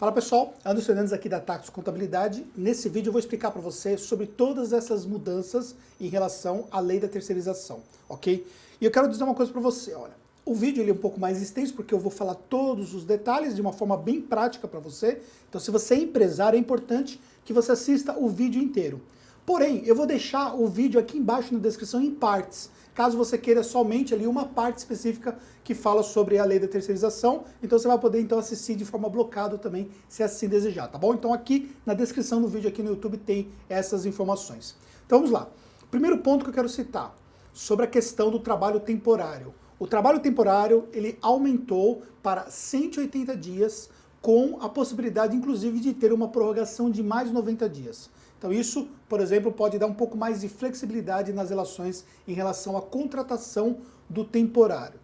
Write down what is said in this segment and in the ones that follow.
Fala pessoal, Anderson Fernandes aqui da Taxus Contabilidade. Nesse vídeo eu vou explicar para você sobre todas essas mudanças em relação à lei da terceirização, ok? E eu quero dizer uma coisa para você, olha, o vídeo ele é um pouco mais extenso porque eu vou falar todos os detalhes de uma forma bem prática para você. Então se você é empresário é importante que você assista o vídeo inteiro. Porém, eu vou deixar o vídeo aqui embaixo na descrição em partes, caso você queira somente ali uma parte específica que fala sobre a lei da terceirização, então você vai poder então assistir de forma blocada também, se assim desejar, tá bom? Então aqui na descrição do vídeo aqui no YouTube tem essas informações. Então vamos lá. Primeiro ponto que eu quero citar, sobre a questão do trabalho temporário. O trabalho temporário, ele aumentou para 180 dias, com a possibilidade, inclusive, de ter uma prorrogação de mais 90 dias. Então isso, por exemplo, pode dar um pouco mais de flexibilidade nas relações em relação à contratação do temporário.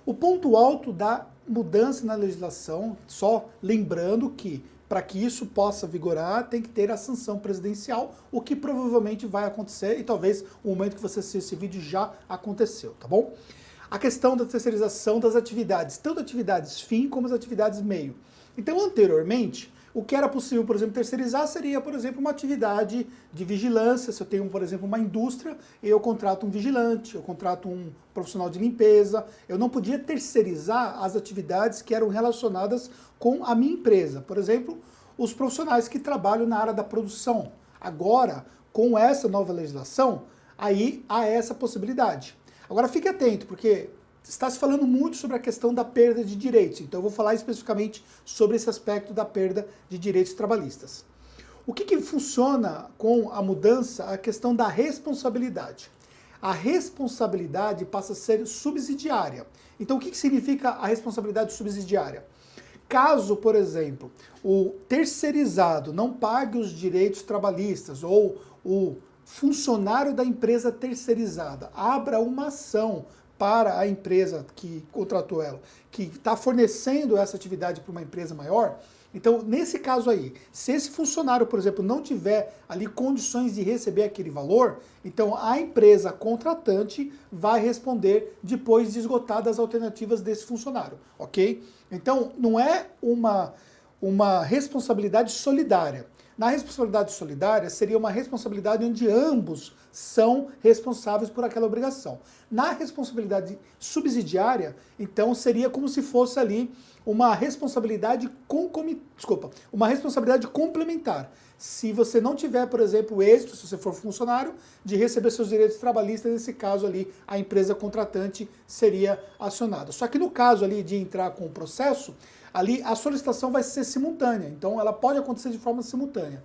O ponto alto da mudança na legislação, só lembrando que para que isso possa vigorar, tem que ter a sanção presidencial, o que provavelmente vai acontecer e talvez o momento que você assistir esse vídeo já aconteceu, tá bom? A questão da terceirização das atividades, tanto atividades fim como as atividades meio. Então, anteriormente, o que era possível, por exemplo, terceirizar seria, por exemplo, uma atividade de vigilância. Se eu tenho, por exemplo, uma indústria, eu contrato um vigilante, eu contrato um profissional de limpeza. Eu não podia terceirizar as atividades que eram relacionadas com a minha empresa. Por exemplo, os profissionais que trabalham na área da produção. Agora, com essa nova legislação, aí há essa possibilidade. Agora fique atento, porque está se falando muito sobre a questão da perda de direitos, então eu vou falar especificamente sobre esse aspecto da perda de direitos trabalhistas. O que funciona com a mudança? A questão da responsabilidade. A responsabilidade passa a ser subsidiária. Então o que significa a responsabilidade subsidiária? Caso, por exemplo, o terceirizado não pague os direitos trabalhistas ou o funcionário da empresa terceirizada abra uma ação para a empresa que contratou ela, que está fornecendo essa atividade para uma empresa maior, então nesse caso aí, se esse funcionário, por exemplo, não tiver ali condições de receber aquele valor, então a empresa contratante vai responder depois de esgotadas as alternativas desse funcionário, ok? Então não é uma responsabilidade solidária. Na responsabilidade solidária, seria uma responsabilidade onde ambos são responsáveis por aquela obrigação. Na responsabilidade subsidiária, então, seria como se fosse ali uma responsabilidade complementar. Se você não tiver, por exemplo, o êxito, se você for funcionário, de receber seus direitos trabalhistas, nesse caso ali, a empresa contratante seria acionada. Só que no caso ali de entrar com o processo, ali a solicitação vai ser simultânea, então ela pode acontecer de forma simultânea.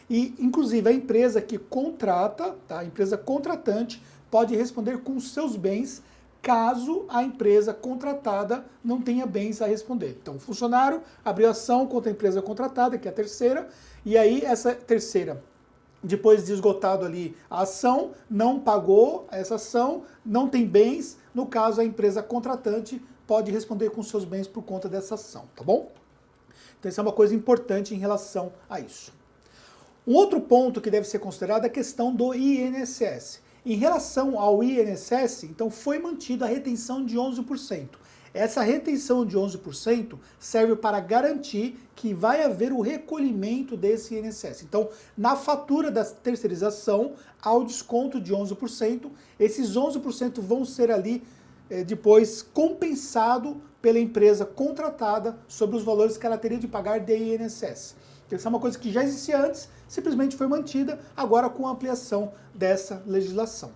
E, inclusive, a empresa que contrata, tá? A empresa contratante, pode responder com seus bens, caso a empresa contratada não tenha bens a responder. Então, o funcionário abriu ação contra a empresa contratada, que é a terceira, e aí essa terceira, depois de esgotado ali a ação, não pagou essa ação, não tem bens, no caso a empresa contratante pode responder com seus bens por conta dessa ação, tá bom? Então isso é uma coisa importante em relação a isso. Um outro ponto que deve ser considerado é a questão do INSS. Em relação ao INSS, então foi mantida a retenção de 11%. Essa retenção de 11% serve para garantir que vai haver o recolhimento desse INSS. Então, na fatura da terceirização, há o desconto de 11%. Esses 11% vão ser ali depois compensado pela empresa contratada sobre os valores que ela teria de pagar de INSS. Então, isso é uma coisa que já existia antes, simplesmente foi mantida agora com a ampliação dessa legislação.